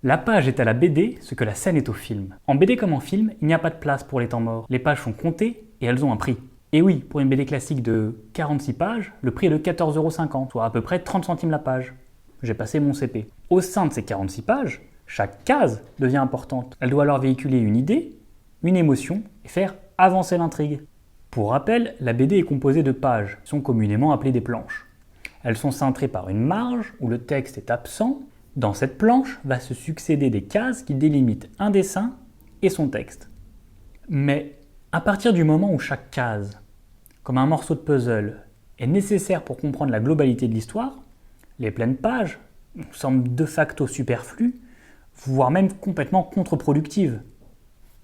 La page est à la BD ce que la scène est au film. En BD comme en film, il n'y a pas de place pour les temps morts. Les pages sont comptées et elles ont un prix. Et oui, pour une BD classique de 46 pages, le prix est de 14,50 €, soit à peu près 30 centimes la page. J'ai passé mon CP. Au sein de ces 46 pages, chaque case devient importante. Elle doit alors véhiculer une idée, une émotion et faire avancer l'intrigue. Pour rappel, la BD est composée de pages, qui sont communément appelées des planches. Elles sont cintrées par une marge où le texte est absent. Dans cette planche va se succéder des cases qui délimitent un dessin et son texte. Mais à partir du moment où chaque case, comme un morceau de puzzle, est nécessaire pour comprendre la globalité de l'histoire, les pleines pages semblent de facto superflues, voire même complètement contre-productives.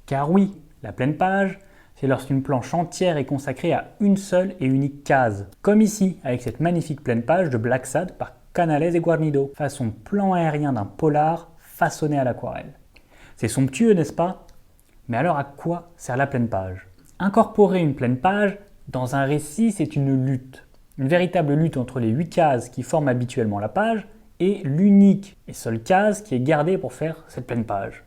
Car oui, la pleine page, c'est lorsqu'une planche entière est consacrée à une seule et unique case, comme ici avec cette magnifique pleine page de Black Sad par Canales et Guarnido, façon plan aérien d'un polar façonné à l'aquarelle. C'est somptueux, n'est-ce pas? Mais alors à quoi sert la pleine page? Incorporer une pleine page dans un récit, c'est une lutte. Une véritable lutte entre les 8 cases qui forment habituellement la page et l'unique et seule case qui est gardée pour faire cette pleine page.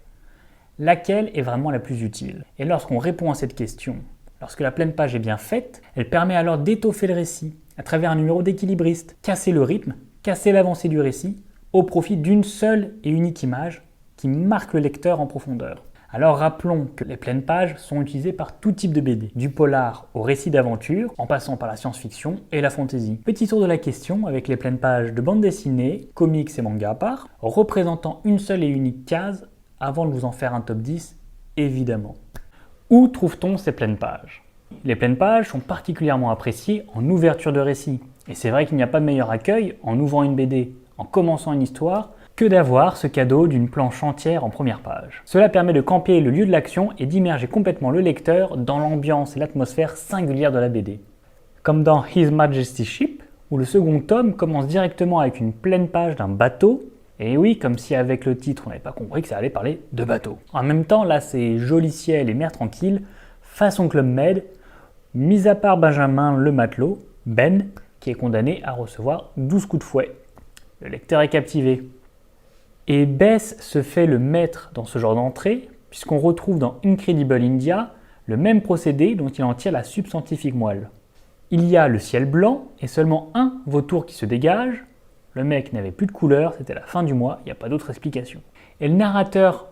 Laquelle est vraiment la plus utile? Et lorsqu'on répond à cette question, lorsque la pleine page est bien faite, elle permet alors d'étoffer le récit à travers un numéro d'équilibriste, casser le rythme, casser l'avancée du récit au profit d'une seule et unique image qui marque le lecteur en profondeur. Alors rappelons que les pleines pages sont utilisées par tout type de BD, du polar au récit d'aventure, en passant par la science-fiction et la fantasy. Petit tour de la question avec les pleines pages de bande dessinée, comics et mangas à part, représentant une seule et unique case avant de vous en faire un top 10, évidemment. Où trouve-t-on ces pleines pages? Les pleines pages sont particulièrement appréciées en ouverture de récit. Et c'est vrai qu'il n'y a pas de meilleur accueil en ouvrant une BD, en commençant une histoire, que d'avoir ce cadeau d'une planche entière en première page. Cela permet de camper le lieu de l'action et d'immerger complètement le lecteur dans l'ambiance et l'atmosphère singulière de la BD. Comme dans His Majesty's Ship, où le second tome commence directement avec une pleine page d'un bateau. Et oui, comme si avec le titre on n'avait pas compris que ça allait parler de bateau. En même temps, là c'est joli ciel et mer tranquille, façon Club Med, mis à part Benjamin le matelot, Ben, qui est condamné à recevoir 12 coups de fouet. Le lecteur est captivé. Et Bess se fait le maître dans ce genre d'entrée, puisqu'on retrouve dans Incredible India le même procédé dont il en tire la substantifique moelle. Il y a le ciel blanc et seulement un vautour qui se dégage. Le mec n'avait plus de couleur, c'était la fin du mois, il n'y a pas d'autre explication. Et le narrateur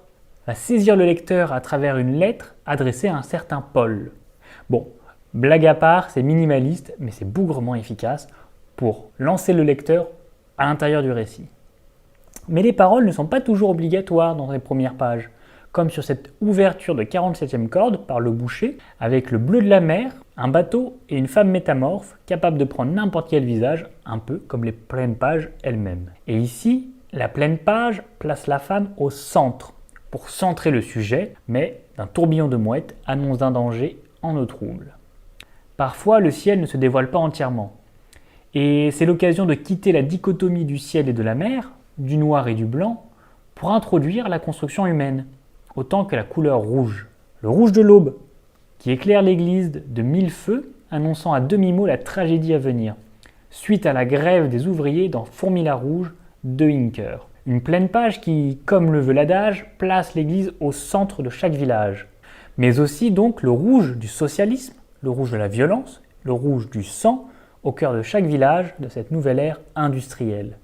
va saisir le lecteur à travers une lettre adressée à un certain Paul. Bon, blague à part, c'est minimaliste, mais c'est bougrement efficace pour lancer le lecteur à l'intérieur du récit. Mais les paroles ne sont pas toujours obligatoires dans les premières pages, comme sur cette ouverture de 47e corde par le boucher, avec le bleu de la mer, un bateau et une femme métamorphe capable de prendre n'importe quel visage, un peu comme les pleines pages elles-mêmes. Et ici, la pleine page place la femme au centre, pour centrer le sujet, mais d'un tourbillon de mouettes annonce d'un danger en eau trouble. Parfois, le ciel ne se dévoile pas entièrement. Et c'est l'occasion de quitter la dichotomie du ciel et de la mer, du noir et du blanc, pour introduire la construction humaine, autant que la couleur rouge. Le rouge de l'aube, qui éclaire l'église de 1000 feux, annonçant à demi-mot la tragédie à venir, suite à la grève des ouvriers dans Fourmila Rouge de Hinker. Une pleine page qui, comme le veut l'adage, place l'église au centre de chaque village. Mais aussi donc le rouge du socialisme, le rouge de la violence, le rouge du sang, au cœur de chaque village de cette nouvelle ère industrielle.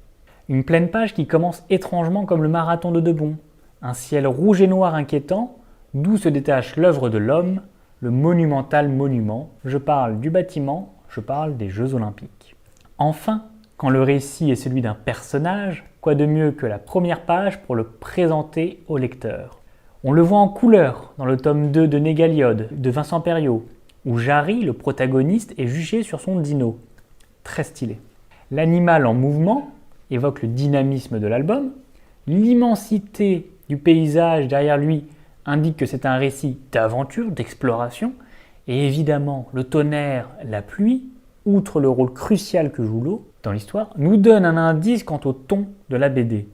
Une pleine page qui commence étrangement comme le marathon de Debon, un ciel rouge et noir inquiétant, d'où se détache l'œuvre de l'homme, le monumental monument. Je parle du bâtiment, je parle des Jeux Olympiques. Enfin, quand le récit est celui d'un personnage, quoi de mieux que la première page pour le présenter au lecteur? On le voit en couleur dans le tome 2 de Négaliode de Vincent Perriot, où Jarry, le protagoniste, est juché sur son dino. Très stylé. L'animal en mouvement évoque le dynamisme de l'album. L'immensité du paysage derrière lui indique que c'est un récit d'aventure, d'exploration. Et évidemment, le tonnerre, la pluie, outre le rôle crucial que joue l'eau dans l'histoire, nous donne un indice quant au ton de la BD.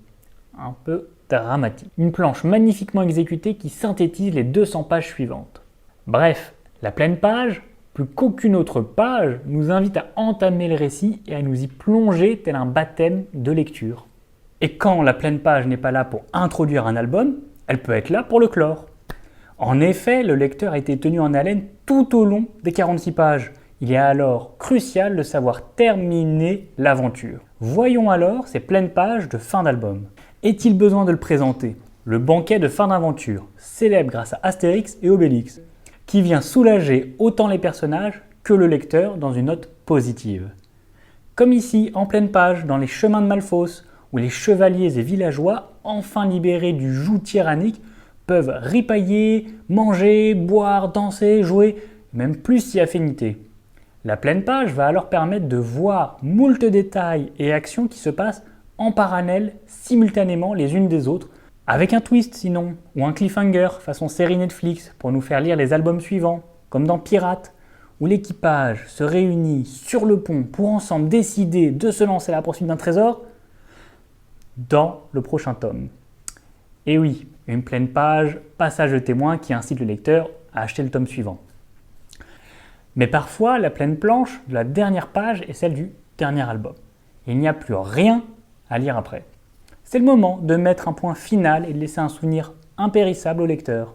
Un peu dramatique. Une planche magnifiquement exécutée qui synthétise les 200 pages suivantes. Bref, la pleine page, plus qu'aucune autre page, nous invite à entamer le récit et à nous y plonger tel un baptême de lecture. Et quand la pleine page n'est pas là pour introduire un album, elle peut être là pour le clore. En effet, le lecteur a été tenu en haleine tout au long des 46 pages. Il est alors crucial de savoir terminer l'aventure. Voyons alors ces pleines pages de fin d'album. Est-il besoin de le présenter? Le banquet de fin d'aventure, célèbre grâce à Astérix et Obélix, qui vient soulager autant les personnages que le lecteur dans une note positive. Comme ici, en pleine page, dans les chemins de Malfos, où les chevaliers et villageois, enfin libérés du joug tyrannique, peuvent ripailler, manger, boire, danser, jouer, même plus si affinité. La pleine page va alors permettre de voir moult détails et actions qui se passent en parallèle, simultanément les unes des autres, avec un twist sinon, ou un cliffhanger façon série Netflix pour nous faire lire les albums suivants, comme dans Pirates, où l'équipage se réunit sur le pont pour ensemble décider de se lancer à la poursuite d'un trésor dans le prochain tome. Et oui, une pleine page, passage de témoin qui incite le lecteur à acheter le tome suivant. Mais parfois, la pleine planche de la dernière page est celle du dernier album. Il n'y a plus rien à lire après. C'est le moment de mettre un point final et de laisser un souvenir impérissable au lecteur.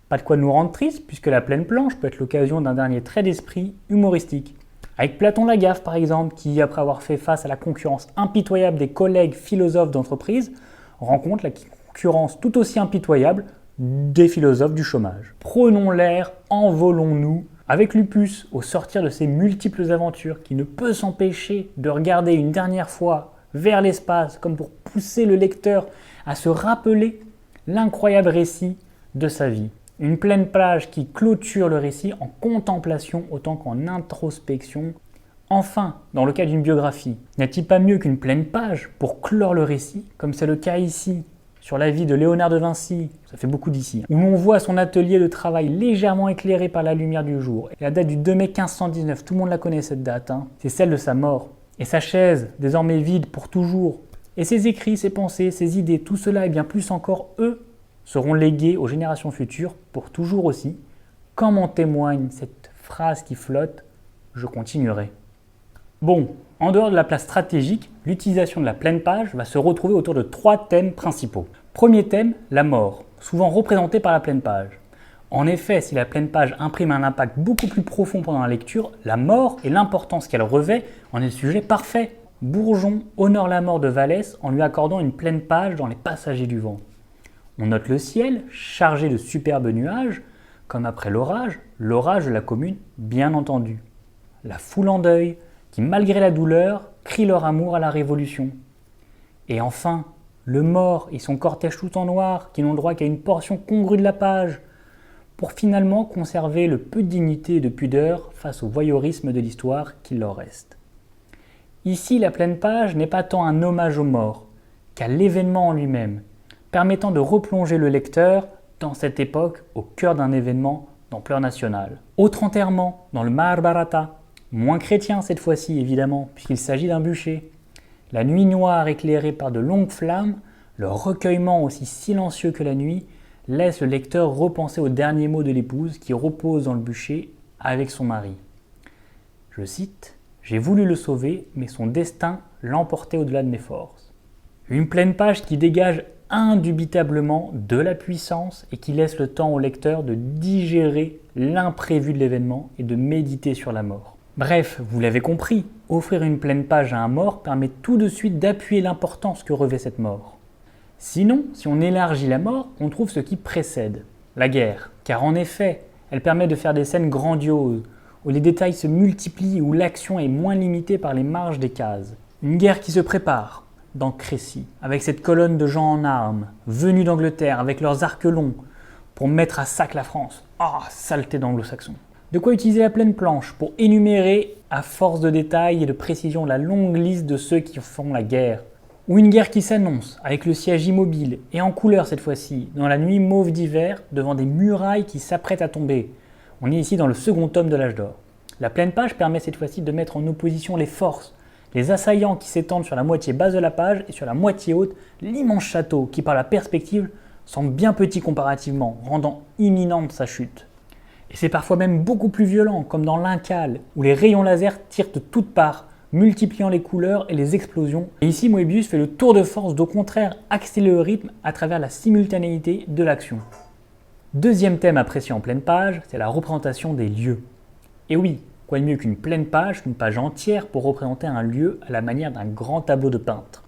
Pas de quoi nous rendre tristes, puisque la pleine planche peut être l'occasion d'un dernier trait d'esprit humoristique. Avec Platon Lagaffe par exemple, qui après avoir fait face à la concurrence impitoyable des collègues philosophes d'entreprise, rencontre la concurrence tout aussi impitoyable des philosophes du chômage. Prenons l'air, envolons-nous, avec Lupus au sortir de ses multiples aventures, qui ne peut s'empêcher de regarder une dernière fois vers l'espace, comme pour pousser le lecteur à se rappeler l'incroyable récit de sa vie. Une pleine page qui clôture le récit en contemplation autant qu'en introspection. Enfin, dans le cas d'une biographie, n'y a-t-il pas mieux qu'une pleine page pour clore le récit, comme c'est le cas ici, sur la vie de Léonard de Vinci, ça fait beaucoup d'ici, où l'on voit son atelier de travail légèrement éclairé par la lumière du jour. Et la date du 2 mai 1519, tout le monde la connaît cette date, c'est celle de sa mort. Et sa chaise, désormais vide pour toujours. Et ses écrits, ses pensées, ses idées, tout cela et bien plus encore, eux, seront légués aux générations futures pour toujours aussi. Comme en témoigne cette phrase qui flotte, je continuerai. Bon, en dehors de la place stratégique, l'utilisation de la pleine page va se retrouver autour de 3 thèmes principaux. Premier thème, la mort, souvent représentée par la pleine page. En effet, si la pleine page imprime un impact beaucoup plus profond pendant la lecture, la mort et l'importance qu'elle revêt en est le sujet parfait. Bourgeon honore la mort de Vallès en lui accordant une pleine page dans Les Passagers du vent. On note le ciel, chargé de superbes nuages, comme après l'orage de la commune, bien entendu. La foule en deuil, qui malgré la douleur, crient leur amour à la Révolution. Et enfin, le mort et son cortège tout en noir, qui n'ont le droit qu'à une portion congrue de la page, pour finalement conserver le peu de dignité et de pudeur face au voyeurisme de l'histoire qu'il leur reste. Ici, la pleine page n'est pas tant un hommage aux morts qu'à l'événement en lui-même, permettant de replonger le lecteur dans cette époque au cœur d'un événement d'ampleur nationale. Autre enterrement dans le Mahabharata, moins chrétien cette fois-ci évidemment, puisqu'il s'agit d'un bûcher. La nuit noire éclairée par de longues flammes, le recueillement aussi silencieux que la nuit, laisse le lecteur repenser aux derniers mots de l'épouse qui repose dans le bûcher avec son mari. Je cite « J'ai voulu le sauver, mais son destin l'emportait au-delà de mes forces. » Une pleine page qui dégage indubitablement de la puissance et qui laisse le temps au lecteur de digérer l'imprévu de l'événement et de méditer sur la mort. Bref, vous l'avez compris, offrir une pleine page à un mort permet tout de suite d'appuyer l'importance que revêt cette mort. Sinon, si on élargit la mort, on trouve ce qui précède, la guerre. Car en effet, elle permet de faire des scènes grandioses, où les détails se multiplient, où l'action est moins limitée par les marges des cases. Une guerre qui se prépare, dans Crécy, avec cette colonne de gens en armes, venus d'Angleterre avec leurs arcs longs, pour mettre à sac la France. Ah, saleté d'anglo-saxons. De quoi utiliser la pleine planche pour énumérer, à force de détails et de précision, la longue liste de ceux qui font la guerre. Ou une guerre qui s'annonce, avec le siège immobile, et en couleur cette fois-ci, dans la nuit mauve d'hiver, devant des murailles qui s'apprêtent à tomber. On est ici dans le second tome de l'âge d'or. La pleine page permet cette fois-ci de mettre en opposition les forces, les assaillants qui s'étendent sur la moitié basse de la page et sur la moitié haute, l'immense château qui par la perspective semble bien petit comparativement, rendant imminente sa chute. Et c'est parfois même beaucoup plus violent, comme dans l'Incal, où les rayons laser tirent de toutes parts, multipliant les couleurs et les explosions. Et ici, Moebius fait le tour de force d'au contraire accélérer le rythme à travers la simultanéité de l'action. Deuxième thème apprécié en pleine page, c'est la représentation des lieux. Et oui, quoi de mieux qu'une pleine page, qu'une page entière pour représenter un lieu à la manière d'un grand tableau de peintre.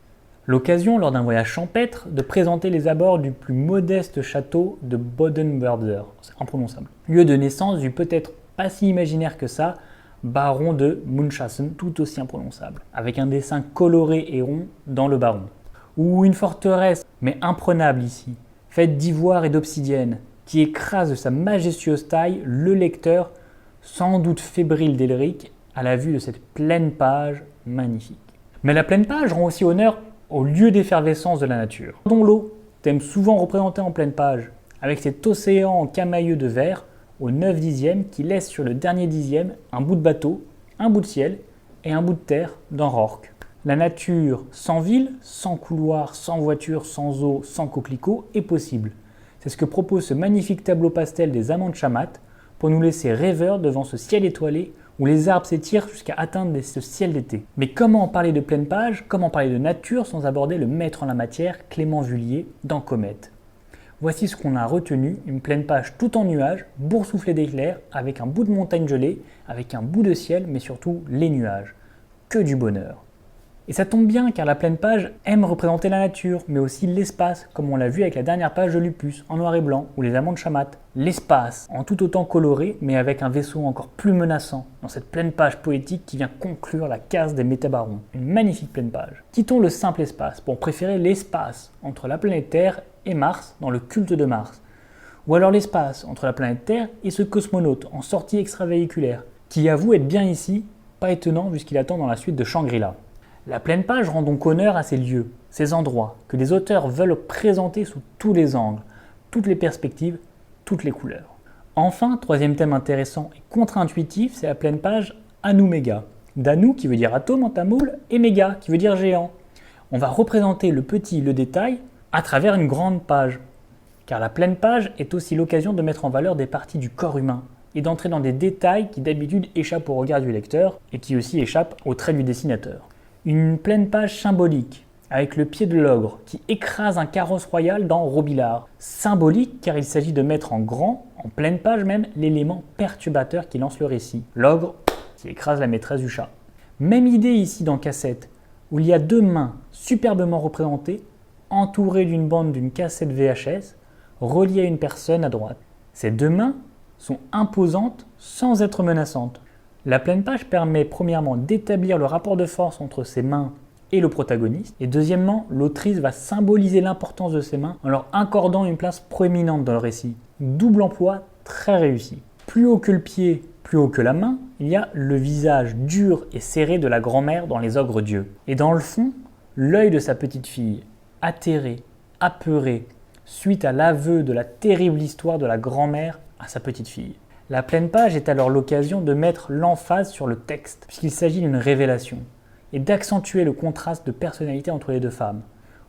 L'occasion, lors d'un voyage champêtre, de présenter les abords du plus modeste château de Bodenwerder, c'est imprononçable. Lieu de naissance du peut-être pas si imaginaire que ça, baron de Munchausen, tout aussi imprononçable, avec un dessin coloré et rond dans le baron. Ou une forteresse, mais imprenable ici, faite d'ivoire et d'obsidienne, qui écrase de sa majestueuse taille le lecteur, sans doute fébrile d'Elric, à la vue de cette pleine page magnifique. Mais la pleine page rend aussi honneur au lieu d'effervescence de la nature. Dont l'eau, thème souvent représenté en pleine page, avec cet océan en camailleux de verre au 9 dixième qui laisse sur le dernier dixième un bout de bateau, un bout de ciel et un bout de terre dans Rorke. La nature sans ville, sans couloir, sans voiture, sans eau, sans coquelicot est possible. C'est ce que propose ce magnifique tableau pastel des Amants de Chamat pour nous laisser rêveurs devant ce ciel étoilé où les arbres s'étirent jusqu'à atteindre ce ciel d'été. Mais comment parler de pleine page, comment parler de nature sans aborder le maître en la matière, Clément Vullier, dans Comète. Voici ce qu'on a retenu, une pleine page tout en nuages, boursouflée d'éclairs, avec un bout de montagne gelée, avec un bout de ciel, mais surtout les nuages. Que du bonheur. Et ça tombe bien car la pleine page aime représenter la nature, mais aussi l'espace, comme on l'a vu avec la dernière page de Lupus, en noir et blanc, ou les Amants de Chamat. L'espace, en tout autant coloré, mais avec un vaisseau encore plus menaçant, dans cette pleine page poétique qui vient conclure la case des métabarons. Une magnifique pleine page. Quittons le simple espace pour préférer l'espace entre la planète Terre et Mars dans le culte de Mars. Ou alors l'espace entre la planète Terre et ce cosmonaute en sortie extravéhiculaire, qui avoue être bien ici, pas étonnant vu ce qu'il attend dans la suite de Shangri-La. La pleine page rend donc honneur à ces lieux, ces endroits, que les auteurs veulent présenter sous tous les angles, toutes les perspectives, toutes les couleurs. Enfin, troisième thème intéressant et contre-intuitif, c'est la pleine page Anu-Méga. D'Anu qui veut dire atome en tamoul et Méga qui veut dire géant. On va représenter le petit, le détail, à travers une grande page. Car la pleine page est aussi l'occasion de mettre en valeur des parties du corps humain et d'entrer dans des détails qui d'habitude échappent au regard du lecteur et qui aussi échappent aux traits du dessinateur. Une pleine page symbolique, avec le pied de l'ogre qui écrase un carrosse royal dans Robillard. Symbolique car il s'agit de mettre en grand, en pleine page même, l'élément perturbateur qui lance le récit. L'ogre qui écrase la maîtresse du chat. Même idée ici dans Cassette, où il y a deux mains superbement représentées, entourées d'une bande d'une cassette VHS, reliées à une personne à droite. Ces deux mains sont imposantes sans être menaçantes. La pleine page permet premièrement d'établir le rapport de force entre ses mains et le protagoniste, et deuxièmement, l'autrice va symboliser l'importance de ses mains en leur accordant une place proéminente dans le récit. Double emploi très réussi. Plus haut que le pied, plus haut que la main, il y a le visage dur et serré de la grand-mère dans Les Ogres Dieux. Et dans le fond, l'œil de sa petite fille, atterré, apeuré, suite à l'aveu de la terrible histoire de la grand-mère à sa petite fille. La pleine page est alors l'occasion de mettre l'emphase sur le texte, puisqu'il s'agit d'une révélation, et d'accentuer le contraste de personnalité entre les deux femmes.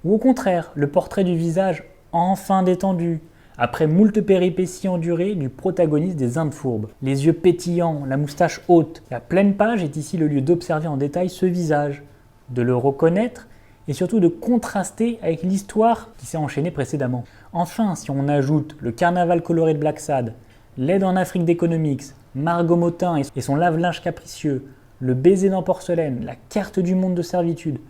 Ou au contraire, le portrait du visage enfin détendu, après moult péripéties endurées du protagoniste des Indes fourbes. Les yeux pétillants, la moustache haute. La pleine page est ici le lieu d'observer en détail ce visage, de le reconnaître, et surtout de contraster avec l'histoire qui s'est enchaînée précédemment. Enfin, si on ajoute le carnaval coloré de Black Sad, L'aide en Afrique d'Economics, Margot Motin et son lave-linge capricieux, Le baiser dans porcelaine, La carte du monde de servitude,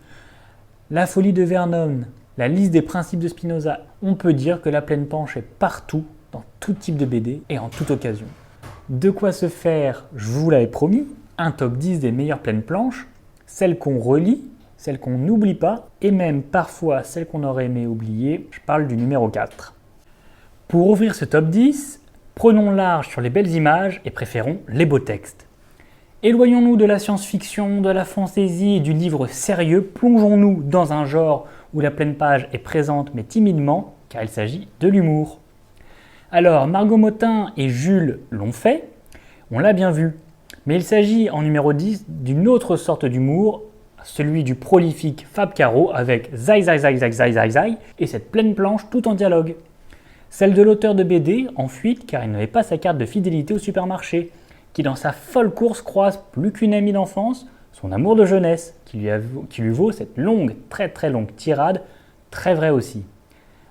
La folie de Vernon, la liste des principes de Spinoza, on peut dire que la pleine page est partout, dans tout type de BD et en toute occasion. De quoi se faire, je vous l'avais promis, un top 10 des meilleures pleines planches, celles qu'on relit, celles qu'on n'oublie pas, et même parfois celles qu'on aurait aimé oublier, je parle du numéro 4. Pour ouvrir ce top 10, prenons large sur les belles images et préférons les beaux textes. Éloignons-nous de la science-fiction, de la fantaisie et du livre sérieux, plongeons-nous dans un genre où la pleine page est présente mais timidement, car il s'agit de l'humour. Alors, Margot Motin et Jules l'ont fait, on l'a bien vu, mais il s'agit en numéro 10 d'une autre sorte d'humour, celui du prolifique Fab Caro avec Zai Zai Zai Zai Zai Zai Zai et cette pleine planche tout en dialogue. Celle de l'auteur de BD en fuite car il n'avait pas sa carte de fidélité au supermarché, qui dans sa folle course croise plus qu'une amie d'enfance, son amour de jeunesse, qui lui vaut cette longue, très très longue tirade, très vraie aussi.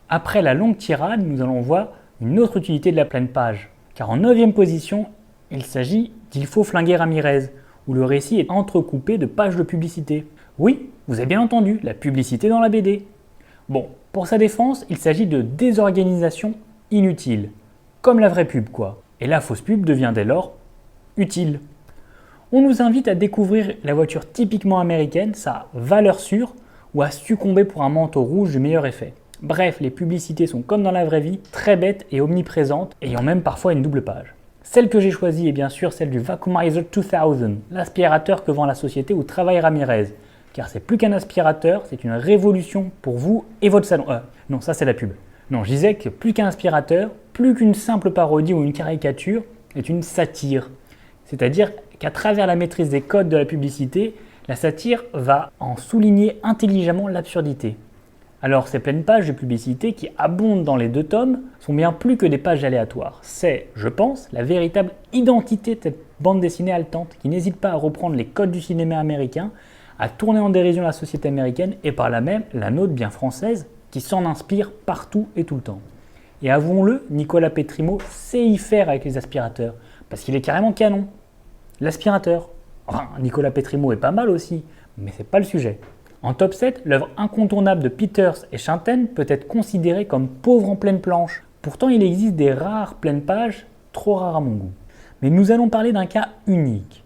Après la longue tirade, nous allons voir une autre utilité de la pleine page, car en 9e position, il s'agit d'Il faut flinguer Ramirez, où le récit est entrecoupé de pages de publicité. Oui, vous avez bien entendu, la publicité dans la BD. Bon, pour sa défense, il s'agit de désorganisation inutile, comme la vraie pub quoi. Et la fausse pub devient dès lors utile. On nous invite à découvrir la voiture typiquement américaine, sa valeur sûre, ou à succomber pour un manteau rouge du meilleur effet. Bref, les publicités sont comme dans la vraie vie, très bêtes et omniprésentes, ayant même parfois une double page. Celle que j'ai choisie est bien sûr celle du Vacuumizer 2000, l'aspirateur que vend la société où travaille Ramirez. Car c'est plus qu'un aspirateur, c'est une révolution pour vous et votre salon. Non, ça c'est la pub. Non, je disais que plus qu'un aspirateur, plus qu'une simple parodie ou une caricature, est une satire. C'est-à-dire qu'à travers la maîtrise des codes de la publicité, la satire va en souligner intelligemment l'absurdité. Alors ces pleines pages de publicité qui abondent dans les 2 tomes sont bien plus que des pages aléatoires. C'est, je pense, la véritable identité de cette bande dessinée haletante qui n'hésite pas à reprendre les codes du cinéma américain, à tourner en dérision la société américaine et par là même la nôtre bien française qui s'en inspire partout et tout le temps. Et avouons-le, Nicolas Pétrimo sait y faire avec les aspirateurs, parce qu'il est carrément canon. L'aspirateur. Enfin, Nicolas Pétrimo est pas mal aussi, mais c'est pas le sujet. En top 7, l'œuvre incontournable de Peters et Shanten peut être considérée comme pauvre en pleine planche. Pourtant, il existe des rares pleines pages, trop rares à mon goût. Mais nous allons parler d'un cas unique.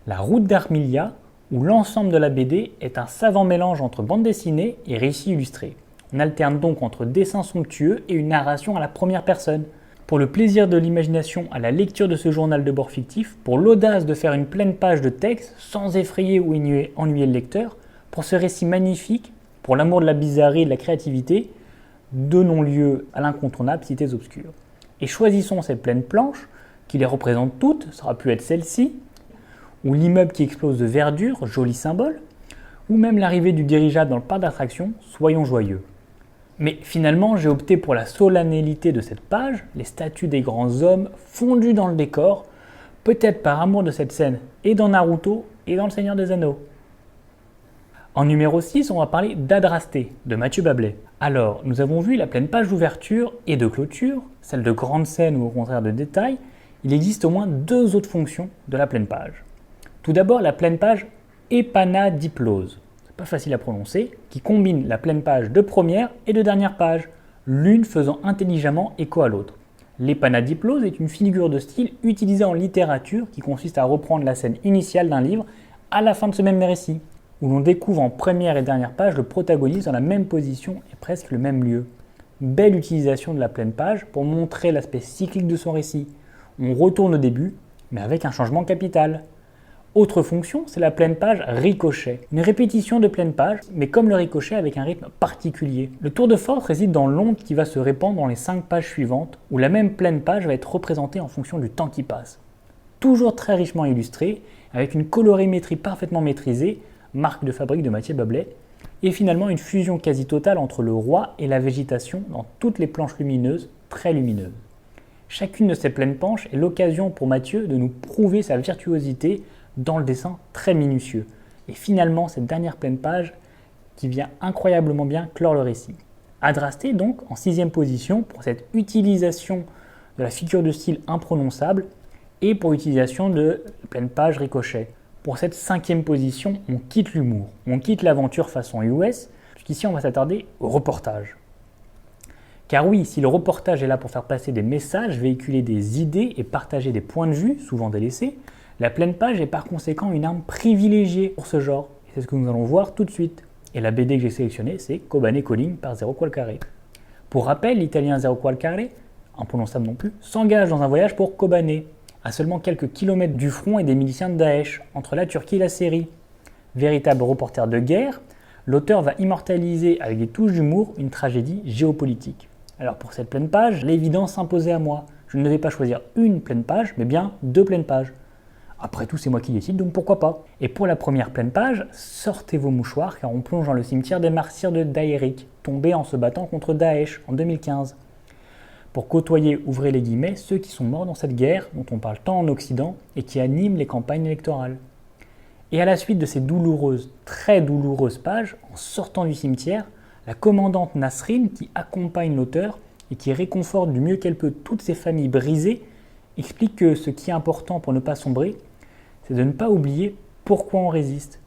La Route d'Armilia, où l'ensemble de la BD est un savant mélange entre bande dessinée et récit illustré. On alterne donc entre dessins somptueux et une narration à la première personne. Pour le plaisir de l'imagination à la lecture de ce journal de bord fictif, pour l'audace de faire une pleine page de texte sans effrayer ou ennuyer le lecteur, pour ce récit magnifique, pour l'amour de la bizarrerie et de la créativité, donnons lieu à l'incontournable Cités obscures. Et choisissons ces pleines planches, qui les représentent toutes, ça aurait pu être celle-ci, ou l'immeuble qui explose de verdure, joli symbole, ou même l'arrivée du dirigeable dans le parc d'attractions, soyons joyeux. Mais finalement, j'ai opté pour la solennité de cette page, les statues des grands hommes fondus dans le décor, peut-être par amour de cette scène, et dans Naruto, et dans Le Seigneur des Anneaux. En numéro 6, on va parler d'Adrasté, de Mathieu Bablet. Alors, nous avons vu la pleine page d'ouverture et de clôture, celle de grande scène ou au contraire de détail. Il existe au moins 2 autres fonctions de la pleine page. Tout d'abord, la pleine page épanadiplose, c'est pas facile à prononcer, qui combine la pleine page de première et de dernière page, l'une faisant intelligemment écho à l'autre. L'épanadiplose est une figure de style utilisée en littérature qui consiste à reprendre la scène initiale d'un livre à la fin de ce même récit, où l'on découvre en première et dernière page le protagoniste dans la même position et presque le même lieu. Belle utilisation de la pleine page pour montrer l'aspect cyclique de son récit. On retourne au début, mais avec un changement capital. Autre fonction, c'est la pleine page ricochet. Une répétition de pleine page, mais comme le ricochet avec un rythme particulier. Le tour de force réside dans l'onde qui va se répandre dans les 5 pages suivantes, où la même pleine page va être représentée en fonction du temps qui passe. Toujours très richement illustré, avec une colorimétrie parfaitement maîtrisée, marque de fabrique de Mathieu Bablet, et finalement une fusion quasi totale entre le roi et la végétation dans toutes les planches lumineuses, très lumineuses. Chacune de ces pleines planches est l'occasion pour Mathieu de nous prouver sa virtuosité dans le dessin très minutieux. Et finalement, cette dernière pleine page qui vient incroyablement bien clore le récit. Adrasté donc en 6e position pour cette utilisation de la figure de style imprononçable et pour l'utilisation de pleine page ricochet. Pour cette 5e position, on quitte l'humour, on quitte l'aventure façon US, puisqu'ici on va s'attarder au reportage. Car oui, si le reportage est là pour faire passer des messages, véhiculer des idées et partager des points de vue, souvent délaissés, la pleine page est par conséquent une arme privilégiée pour ce genre. Et c'est ce que nous allons voir tout de suite. Et la BD que j'ai sélectionnée, c'est Kobane Calling par Zero Qualcare. Pour rappel, l'italien Zero Qualcare, imprononçable non plus, s'engage dans un voyage pour Kobane, à seulement quelques kilomètres du front et des miliciens de Daesh, entre la Turquie et la Syrie. Véritable reporter de guerre, l'auteur va immortaliser avec des touches d'humour une tragédie géopolitique. Alors pour cette pleine page, l'évidence s'imposait à moi. Je ne devais pas choisir une pleine page, mais bien 2 pleines pages. Après tout, c'est moi qui décide, donc pourquoi pas. Et pour la première pleine page, sortez vos mouchoirs car on plonge dans le cimetière des martyrs de Daerik, tombés en se battant contre Daesh en 2015. Pour côtoyer, ouvrez les guillemets, ceux qui sont morts dans cette guerre dont on parle tant en Occident et qui animent les campagnes électorales. Et à la suite de ces douloureuses, très douloureuses pages, en sortant du cimetière, la commandante Nasrine, qui accompagne l'auteur et qui réconforte du mieux qu'elle peut toutes ces familles brisées, explique que ce qui est important pour ne pas sombrer, c'est de ne pas oublier pourquoi on résiste.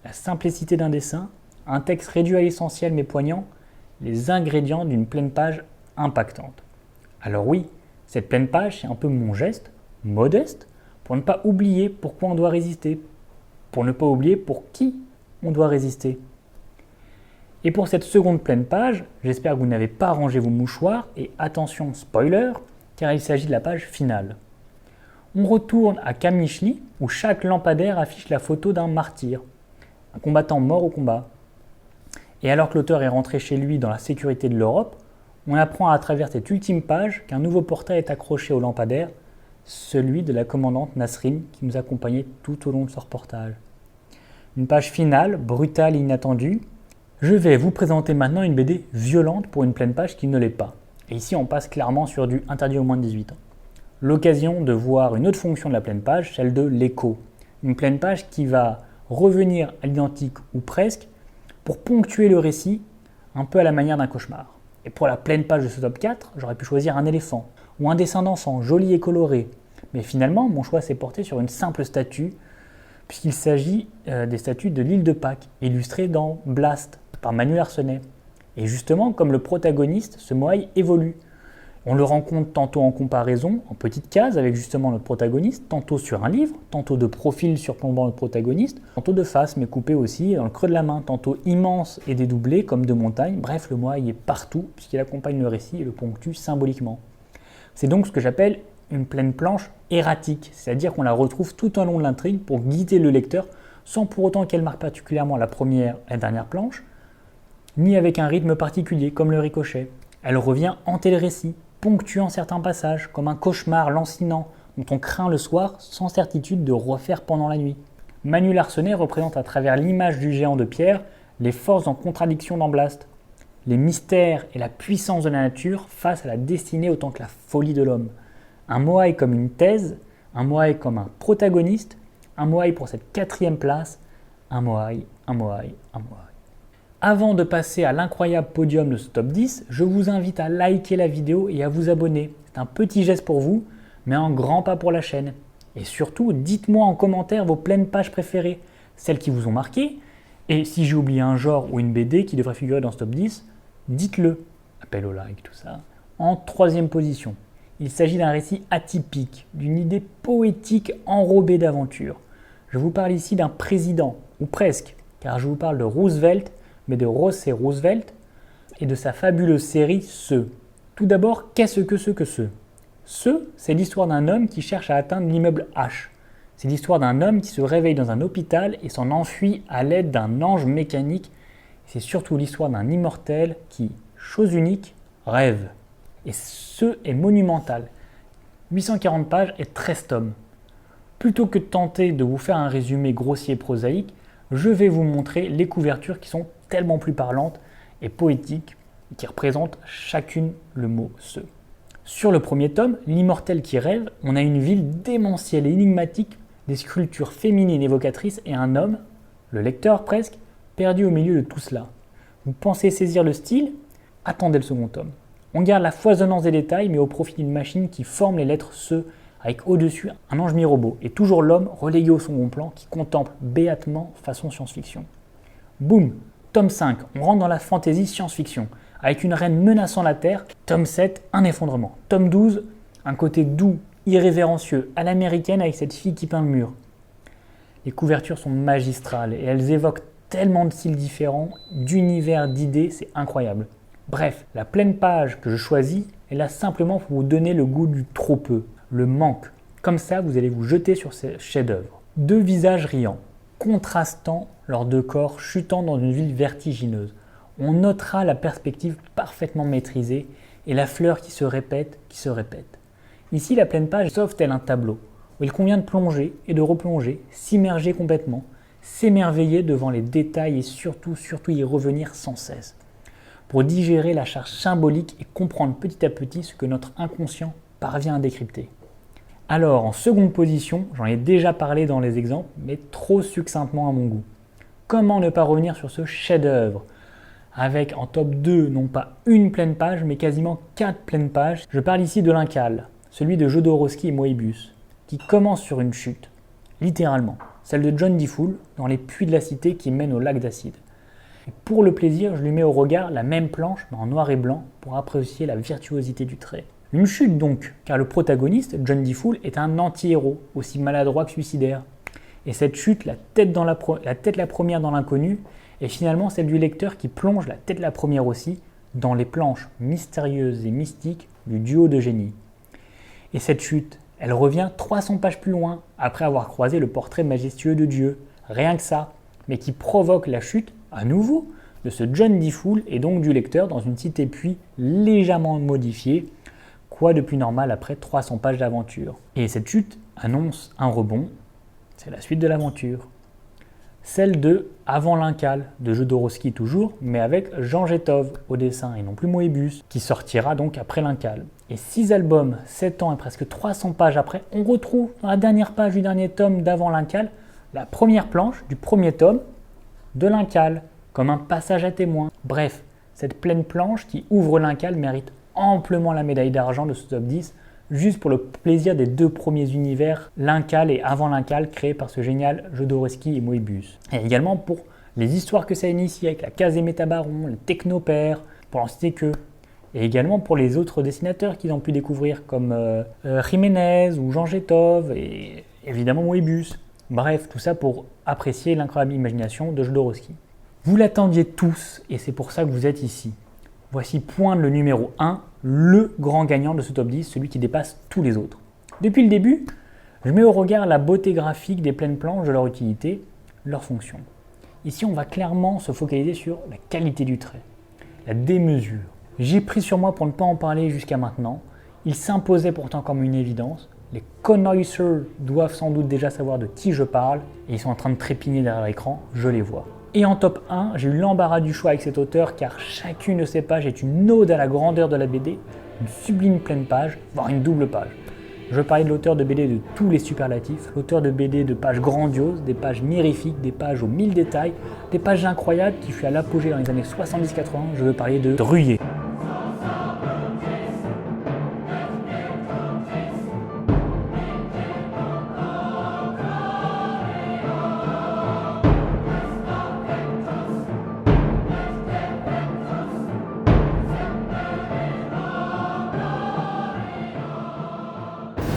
La simplicité d'un dessin, un texte réduit à l'essentiel mais poignant, les ingrédients d'une pleine page impactante. Alors oui, cette pleine page, c'est un peu mon geste, modeste, pour ne pas oublier pourquoi on doit résister, pour ne pas oublier pour qui on doit résister. Et pour cette seconde pleine page, j'espère que vous n'avez pas rangé vos mouchoirs, et attention spoiler, car il s'agit de la page finale. On retourne à Kamishli, où chaque lampadaire affiche la photo d'un martyr, un combattant mort au combat. Et alors que l'auteur est rentré chez lui dans la sécurité de l'Europe, on apprend à travers cette ultime page qu'un nouveau portail est accroché au lampadaire, celui de la commandante Nasrine qui nous accompagnait tout au long de ce reportage. Une page finale, brutale et inattendue. Je vais vous présenter maintenant une BD violente pour une pleine page qui ne l'est pas. Et ici on passe clairement sur du interdit aux moins de 18 ans. L'occasion de voir une autre fonction de la pleine page, celle de l'écho. Une pleine page qui va revenir à l'identique ou presque pour ponctuer le récit un peu à la manière d'un cauchemar. Et pour la pleine page de ce top 4, j'aurais pu choisir un éléphant ou un dessin d'enfant joli et coloré. Mais finalement, mon choix s'est porté sur une simple statue, puisqu'il s'agit des statues de l'île de Pâques, illustrées dans Blast par Manu Larsenet. Et justement, comme le protagoniste, ce moai évolue. On le rencontre tantôt en comparaison, en petite case avec justement notre protagoniste, tantôt sur un livre, tantôt de profil surplombant le protagoniste, tantôt de face mais coupé aussi dans le creux de la main, tantôt immense et dédoublé comme de montagne. Bref, le moai est partout puisqu'il accompagne le récit et le ponctue symboliquement. C'est donc ce que j'appelle une pleine planche erratique, c'est-à-dire qu'on la retrouve tout au long de l'intrigue pour guider le lecteur sans pour autant qu'elle marque particulièrement la première et la dernière planche, ni avec un rythme particulier comme le ricochet. Elle revient hanter le récit, ponctuant certains passages, comme un cauchemar lancinant dont on craint le soir sans certitude de refaire pendant la nuit. Manu Larsenet représente à travers l'image du géant de pierre les forces en contradiction dans Blast, les mystères et la puissance de la nature face à la destinée autant que la folie de l'homme. Un moai comme une thèse, un moai comme un protagoniste, un moai pour cette 4e place, un moai, un moai, un moai. Avant de passer à l'incroyable podium de ce top 10, je vous invite à liker la vidéo et à vous abonner. C'est un petit geste pour vous, mais un grand pas pour la chaîne. Et surtout, dites-moi en commentaire vos pleines pages préférées, celles qui vous ont marqué. Et si j'ai oublié un genre ou une BD qui devrait figurer dans ce top 10, dites-le. Appel au like, tout ça. En 3e position, il s'agit d'un récit atypique, d'une idée poétique enrobée d'aventure. Je vous parle ici d'un président, ou presque, car je vous parle de Roosevelt, mais de Ross et Roosevelt, et de sa fabuleuse série Ce. Tout d'abord, qu'est-ce que Ce ? Ce, c'est l'histoire d'un homme qui cherche à atteindre l'immeuble H. C'est l'histoire d'un homme qui se réveille dans un hôpital et s'en enfuit à l'aide d'un ange mécanique. C'est surtout l'histoire d'un immortel qui, chose unique, rêve. Et Ce est monumental. 840 pages et 13 tomes. Plutôt que de tenter de vous faire un résumé grossier et prosaïque, je vais vous montrer les couvertures qui sont tellement plus parlantes et poétiques, qui représentent chacune le mot « ce ». Sur le premier tome, L'immortel qui rêve, on a une ville démentielle et énigmatique, des sculptures féminines évocatrices et un homme, le lecteur presque, perdu au milieu de tout cela. Vous pensez saisir le style ? Attendez le second tome. On garde la foisonnance des détails, mais au profit d'une machine qui forme les lettres « ce », avec au-dessus un ange mi-robot, et toujours l'homme relégué au second plan qui contemple béatement façon science-fiction. Boum, tome 5, on rentre dans la fantaisie science-fiction, avec une reine menaçant la Terre. Tome 7, un effondrement. Tome 12, un côté doux, irrévérencieux, à l'américaine avec cette fille qui peint le mur. Les couvertures sont magistrales et elles évoquent tellement de styles différents, d'univers, d'idées, c'est incroyable. Bref, la pleine page que je choisis est là simplement pour vous donner le goût du trop peu, le manque. Comme ça, vous allez vous jeter sur ces chefs-d'œuvre. Deux visages riants, contrastant leurs deux corps, chutant dans une ville vertigineuse. On notera la perspective parfaitement maîtrisée et la fleur qui se répète, qui se répète. Ici, la pleine page s'offre tel un tableau, où il convient de plonger et de replonger, s'immerger complètement, s'émerveiller devant les détails et surtout y revenir sans cesse, pour digérer la charge symbolique et comprendre petit à petit ce que notre inconscient parvient à décrypter. Alors, en seconde position, j'en ai déjà parlé dans les exemples, mais trop succinctement à mon goût. Comment ne pas revenir sur ce chef-d'œuvre? Avec en top 2, non pas une pleine page, mais quasiment 4 pleines pages. Je parle ici de l'Incal, celui de Jodorowsky et Moebius, qui commence sur une chute, littéralement, celle de John DeFool dans les puits de la cité qui mènent au lac d'acide. Et pour le plaisir, je lui mets au regard la même planche, mais en noir et blanc, pour apprécier la virtuosité du trait. Une chute donc, car le protagoniste, John DeFool, est un anti-héros, aussi maladroit que suicidaire. Et cette chute, la tête la première dans l'inconnu, est finalement celle du lecteur qui plonge la tête la première aussi dans les planches mystérieuses et mystiques du duo de génie. Et cette chute, elle revient 300 pages plus loin, après avoir croisé le portrait majestueux de Dieu. Rien que ça, mais qui provoque la chute, à nouveau, de ce John DeFool et donc du lecteur dans une cité puis légèrement modifiée. Quoi de plus normal après 300 pages d'aventure? Et cette chute annonce un rebond, c'est la suite de l'aventure. Celle de Avant l'Incal, de Jodorowsky toujours, mais avec Jean Getov au dessin et non plus Moebius, qui sortira donc après l'Incal. Et 6 albums, 7 ans et presque 300 pages après, on retrouve dans la dernière page du dernier tome d'Avant l'Incal la première planche du premier tome de l'Incal, comme un passage à témoin. Bref, cette pleine planche qui ouvre l'Incal mérite amplement la médaille d'argent de ce top 10, juste pour le plaisir des 2 premiers univers, l'Incal et Avant l'Incal, créés par ce génial Jodorowsky et Moebius. Et également pour les histoires que ça initie avec la Case des Métabarons, le Technopère, pour en citer que. Et également pour les autres dessinateurs qu'ils ont pu découvrir, comme Jiménez ou Jean Getov, et évidemment Moebius. Bref, tout ça pour apprécier l'incroyable imagination de Jodorowsky. Vous l'attendiez tous, et c'est pour ça que vous êtes ici. Voici pointe le numéro 1, le grand gagnant de ce top 10, celui qui dépasse tous les autres. Depuis le début, je mets au regard la beauté graphique des pleines planches de leur utilité, leur fonction. Ici, on va clairement se focaliser sur la qualité du trait, la démesure. J'ai pris sur moi pour ne pas en parler jusqu'à maintenant. Il s'imposait pourtant comme une évidence. Les connoisseurs doivent sans doute déjà savoir de qui je parle, et ils sont en train de trépigner derrière l'écran, je les vois. Et en top 1, j'ai eu l'embarras du choix avec cet auteur car chacune de ces pages est une ode à la grandeur de la BD, une sublime pleine page, voire une double page. Je parlais de l'auteur de BD de tous les superlatifs, l'auteur de BD de pages grandioses, des pages mirifiques, des pages aux 1000 détails, des pages incroyables qui fut à l'apogée dans les années 70-80, je veux parler de Druillet.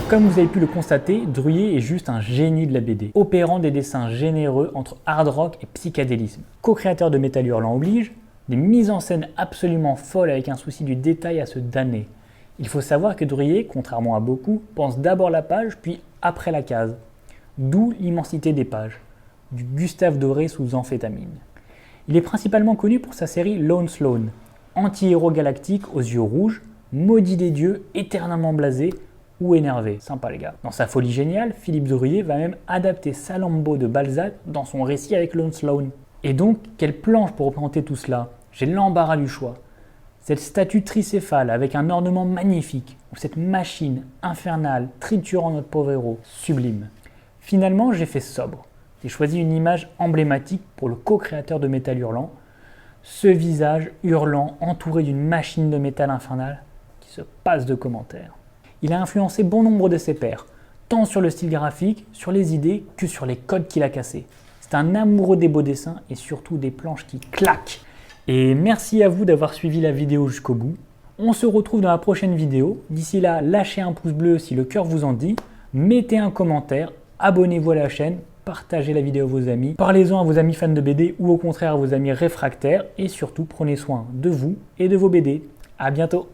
Comme vous avez pu le constater, Druillet est juste un génie de la BD, opérant des dessins généreux entre hard rock et psychédélisme. Co-créateur de Métal Hurlant oblige, des mises en scène absolument folles avec un souci du détail à se damner. Il faut savoir que Druillet, contrairement à beaucoup, pense d'abord la page puis après la case. D'où l'immensité des pages, du Gustave Doré sous amphétamine. Il est principalement connu pour sa série Lone Sloane, anti-héros galactique aux yeux rouges, maudit des dieux, éternellement blasé, ou énervé. Sympa les gars. Dans sa folie géniale, Philippe Druillet va même adapter Salammbô de Balzac dans son récit avec Lone Sloane. Et donc, quelle planche pour représenter tout cela? J'ai l'embarras du choix. Cette statue tricéphale avec un ornement magnifique, ou cette machine infernale triturant notre pauvre héros, sublime. Finalement, j'ai fait sobre. J'ai choisi une image emblématique pour le co-créateur de Métal Hurlant, ce visage hurlant entouré d'une machine de métal infernale qui se passe de commentaires. Il a influencé bon nombre de ses pairs, tant sur le style graphique, sur les idées, que sur les codes qu'il a cassés. C'est un amoureux des beaux dessins et surtout des planches qui claquent. Et merci à vous d'avoir suivi la vidéo jusqu'au bout. On se retrouve dans la prochaine vidéo. D'ici là, lâchez un pouce bleu si le cœur vous en dit, mettez un commentaire, abonnez-vous à la chaîne, partagez la vidéo à vos amis, parlez-en à vos amis fans de BD ou au contraire à vos amis réfractaires et surtout prenez soin de vous et de vos BD. À bientôt.